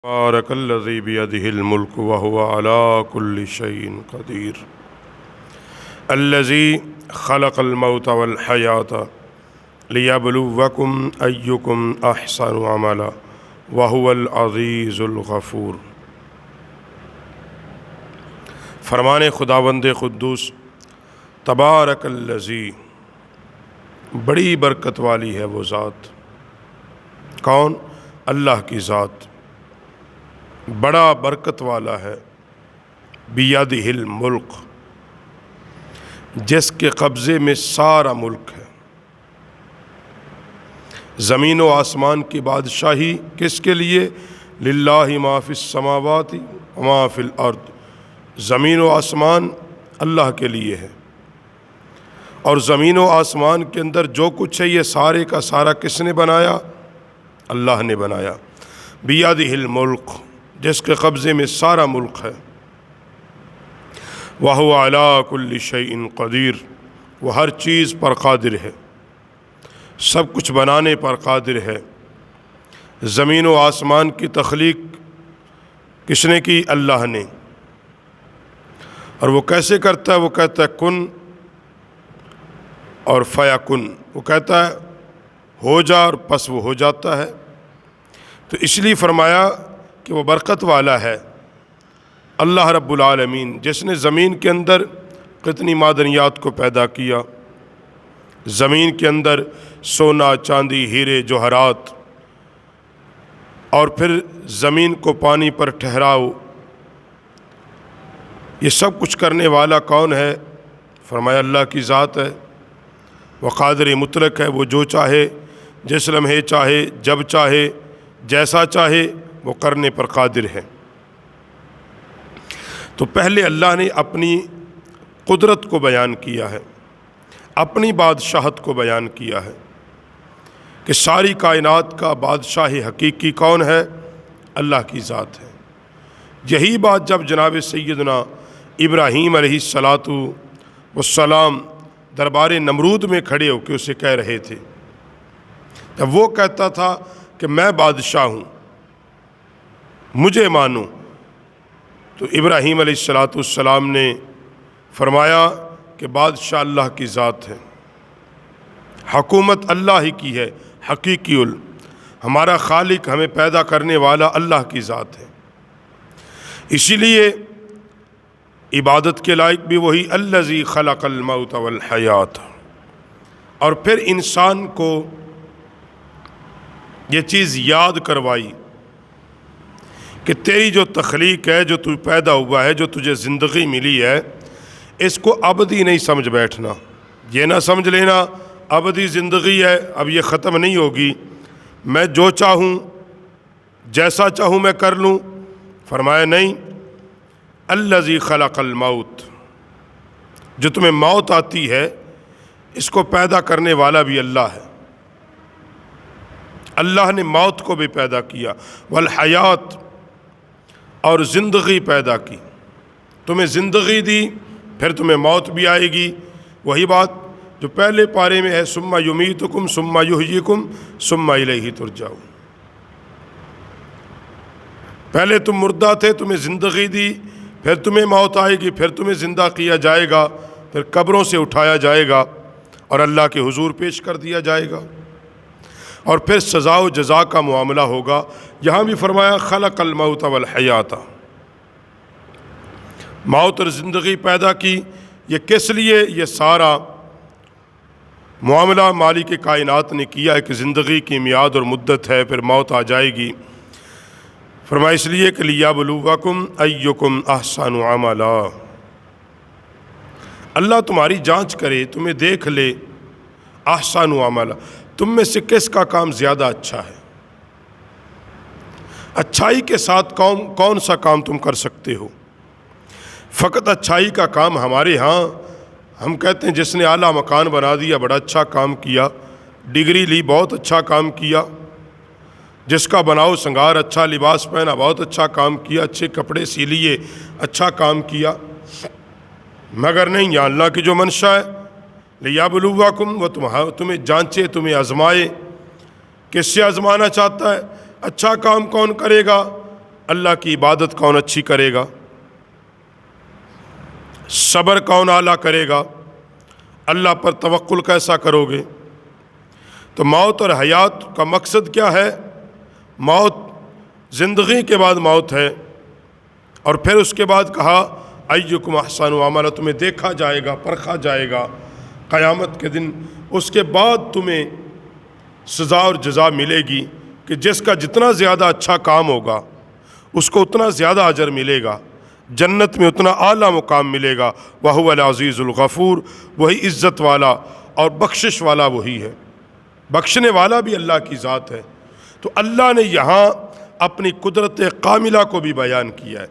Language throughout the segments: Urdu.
بارک الذی بیدہ الملک وہو علی کل شیء قدیر الذی خلق الموت والحیاۃ لیبلوکم ایکم احسن عملا وہو العزیز الغفور۔ فرمان خداوند قدوس تبارک الذی، بڑی برکت والی ہے وہ ذات۔ کون؟ اللہ کی ذات بڑا برکت والا ہے۔ بیدہ الملک، جس کے قبضے میں سارا ملک ہے۔ زمین و آسمان کی بادشاہی کس کے لیے؟ للہ ما فی السماوات وما فی الارض، زمین و آسمان اللہ کے لیے ہے، اور زمین و آسمان کے اندر جو کچھ ہے یہ سارے کا سارا کس نے بنایا؟ اللہ نے بنایا۔ بیدہ الملک، جس کے قبضے میں سارا ملک ہے۔ وہو علی کل شیء قدیر، وہ ہر چیز پر قادر ہے، سب کچھ بنانے پر قادر ہے۔ زمین و آسمان کی تخلیق کس نے کی؟ اللہ نے۔ اور وہ کیسے کرتا ہے؟ وہ کہتا ہے کن اور فیکن، وہ کہتا ہے ہو جا اور پس وہ ہو جاتا ہے۔ تو اس لیے فرمایا کہ وہ برکت والا ہے اللہ رب العالمین، جس نے زمین کے اندر کتنی معدنیات کو پیدا کیا۔ زمین کے اندر سونا، چاندی، ہیرے، جوہرات، اور پھر زمین کو پانی پر ٹھہراؤ۔ یہ سب کچھ کرنے والا کون ہے؟ فرمایا اللہ کی ذات ہے۔ وہ قادر مطلق ہے، وہ جو چاہے، جس لمحے چاہے، جب چاہے، جیسا چاہے وہ کرنے پر قادر ہے۔ تو پہلے اللہ نے اپنی قدرت کو بیان کیا ہے، اپنی بادشاہت کو بیان کیا ہے کہ ساری کائنات کا بادشاہ حقیقی کون ہے؟ اللہ کی ذات ہے۔ یہی بات جب جناب سیدنا ابراہیم علیہ السلام دربار نمرود میں کھڑے ہو کے اسے کہہ رہے تھے، جب وہ کہتا تھا کہ میں بادشاہ ہوں، مجھے مانو، تو ابراہیم علیہ السلام نے فرمایا کہ بادشاہ اللہ کی ذات ہے، حکومت اللہ ہی کی ہے، حقیقی ہمارا خالق، ہمیں پیدا کرنے والا اللہ کی ذات ہے۔ اسی لیے عبادت کے لائق بھی وہی الذی خلق الموت والحیات۔ اور پھر انسان کو یہ چیز یاد کروائی کہ تیری جو تخلیق ہے، جو تو پیدا ہوا ہے، جو تجھے زندگی ملی ہے، اس کو ابدی نہیں سمجھ بیٹھنا۔ یہ نہ سمجھ لینا ابدی زندگی ہے، اب یہ ختم نہیں ہوگی، میں جو چاہوں، جیسا چاہوں میں کر لوں۔ فرمایا نہیں، الذی خلق الموت، جو تمہیں موت آتی ہے اس کو پیدا کرنے والا بھی اللہ ہے۔ اللہ نے موت کو بھی پیدا کیا، والحیات، اور زندگی پیدا کی، تمہیں زندگی دی، پھر تمہیں موت بھی آئے گی۔ وہی بات جو پہلے پارے میں ہے، ثم یمیتکم ثم یحییکم ثم الیہ ترجعون۔ پہلے تم مردہ تھے، تمہیں زندگی دی، پھر تمہیں موت آئے گی، پھر تمہیں زندہ کیا جائے گا، پھر قبروں سے اٹھایا جائے گا اور اللہ کے حضور پیش کر دیا جائے گا، اور پھر سزا و جزا کا معاملہ ہوگا۔ یہاں بھی فرمایا خلق الموت والحیات، موت اور زندگی پیدا کی۔ یہ کس لیے؟ یہ سارا معاملہ مالک کائنات نے کیا ہے کہ زندگی کی میعاد اور مدت ہے، پھر موت آ جائے گی۔ فرمایا اس لیے کہ لیبلوکم ایکم احسن عملا، اللہ تمہاری جانچ کرے، تمہیں دیکھ لے، احسن عملا، تم میں سے کس کا کام زیادہ اچھا ہے، اچھائی کے ساتھ کون سا کام تم کر سکتے ہو۔ فقط اچھائی کا کام ہمارے ہاں ہم کہتے ہیں جس نے اعلیٰ مکان بنا دیا بڑا اچھا کام کیا، ڈگری لی بہت اچھا کام کیا، جس کا بناؤ سنگار، اچھا لباس پہنا بہت اچھا کام کیا، اچھے کپڑے سی لیے اچھا کام کیا، مگر نہیں، یا اللہ کی جو منشا ہے لیبلوکم، وہ تمہیں جانچے، تمہیں آزمائے۔ کس سے آزمانا چاہتا ہے؟ اچھا کام کون کرے گا؟ اللہ کی عبادت کون اچھی کرے گا؟ صبر کون اعلیٰ کرے گا؟ اللہ پر توکل کیسا کرو گے؟ تو موت اور حیات کا مقصد کیا ہے؟ موت زندگی کے بعد موت ہے، اور پھر اس کے بعد کہا ایکم احسن عملا، تمہیں دیکھا جائے گا، پرکھا جائے گا قیامت کے دن۔ اس کے بعد تمہیں سزا اور جزا ملے گی کہ جس کا جتنا زیادہ اچھا کام ہوگا اس کو اتنا زیادہ اجر ملے گا، جنت میں اتنا اعلیٰ مقام ملے گا۔ وَهُوَ الْعَزِيزُ الْغَفُورُ، وہی عزت والا اور بخشش والا وہی ہے، بخشنے والا بھی اللہ کی ذات ہے۔ تو اللہ نے یہاں اپنی قدرت کاملہ کو بھی بیان کیا ہے،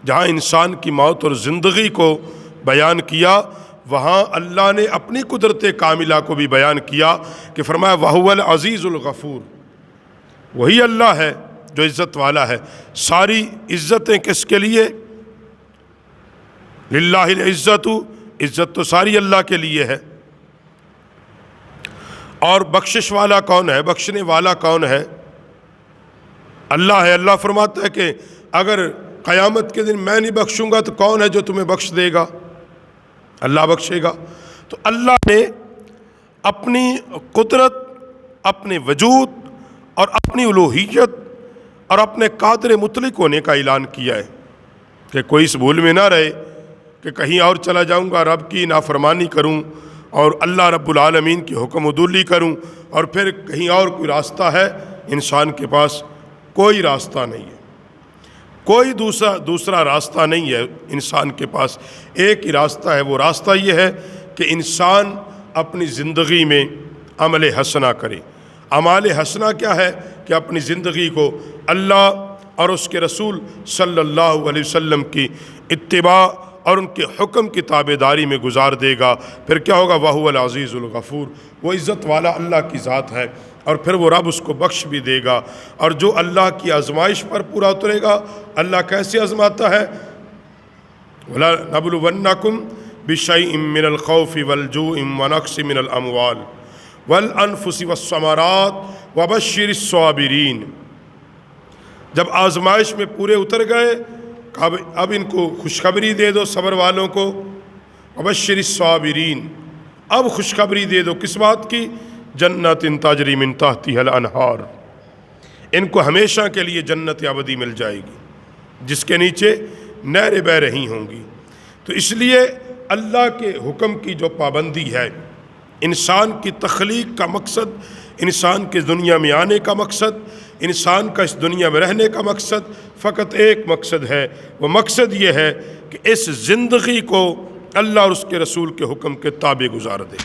جہاں انسان کی موت اور زندگی کو بیان کیا، وہاں اللہ نے اپنی قدرت کاملہ کو بھی بیان کیا کہ فرمایا وَهُوَ الْعَزِيزُ الْغَفُورُ، وہی اللہ ہے جو عزت والا ہے۔ ساری عزتیں کس کے لیے؟ للہ العزت، عزت تو ساری اللہ کے لیے ہے۔ اور بخشش والا کون ہے؟ بخشنے والا کون ہے؟ اللہ ہے۔ اللہ فرماتا ہے کہ اگر قیامت کے دن میں نہیں بخشوں گا تو کون ہے جو تمہیں بخش دے گا؟ اللہ بخشے گا۔ تو اللہ نے اپنی قدرت، اپنے وجود اور اپنی الوہیت اور اپنے قادر مطلق ہونے کا اعلان کیا ہے کہ کوئی اس بھول میں نہ رہے کہ کہیں اور چلا جاؤں گا، رب کی نافرمانی کروں اور اللہ رب العالمین کی حکم عدولی کروں، اور پھر کہیں اور کوئی راستہ ہے۔ انسان کے پاس کوئی راستہ نہیں ہے، کوئی دوسرا راستہ نہیں ہے۔ انسان کے پاس ایک ہی راستہ ہے، وہ راستہ یہ ہے کہ انسان اپنی زندگی میں عمل حسنہ کرے۔ اعمال حسنہ کیا ہے؟ کہ اپنی زندگی کو اللہ اور اس کے رسول صلی اللہ علیہ وسلم کی اتباع اور ان کے حکم کی تابعداری میں گزار دے گا۔ پھر کیا ہوگا؟ وَهُوَ الْعَزِيزُ الْغَفُورُ، وہ عزت والا اللہ کی ذات ہے، اور پھر وہ رب اس کو بخش بھی دے گا۔ اور جو اللہ کی آزمائش پر پورا اترے گا، اللہ کیسے آزماتا ہے؟ وَلَنَبْلُوَنَّكُمْ بِشَيْءٍ مِّنَ الْخَوْفِ وَالْجُوعِ وَنَقْصٍ مِّنَ الْأَمْوَالِ وَالْأَنفُسِ وَالثَّمَرَاتِ وَبَشِّرِ الصَّابِرِينَ۔ جب آزمائش میں پورے اتر گئے، اب ان کو خوشخبری دے دو صبر والوں کو، وَبَشِّرِ الصَّابِرِينَ، اب خوشخبری دے دو کس بات کی؟ جنت تجری من تحتها الانہار، ان کو ہمیشہ کے لیے جنت ابدی مل جائے گی جس کے نیچے نہریں بہہ رہی ہوں گی۔ تو اس لیے اللہ کے حکم کی جو پابندی ہے، انسان کی تخلیق کا مقصد، انسان کے دنیا میں آنے کا مقصد، انسان کا اس دنیا میں رہنے کا مقصد فقط ایک مقصد ہے۔ وہ مقصد یہ ہے کہ اس زندگی کو اللہ اور اس کے رسول کے حکم کے تابع گزار دے۔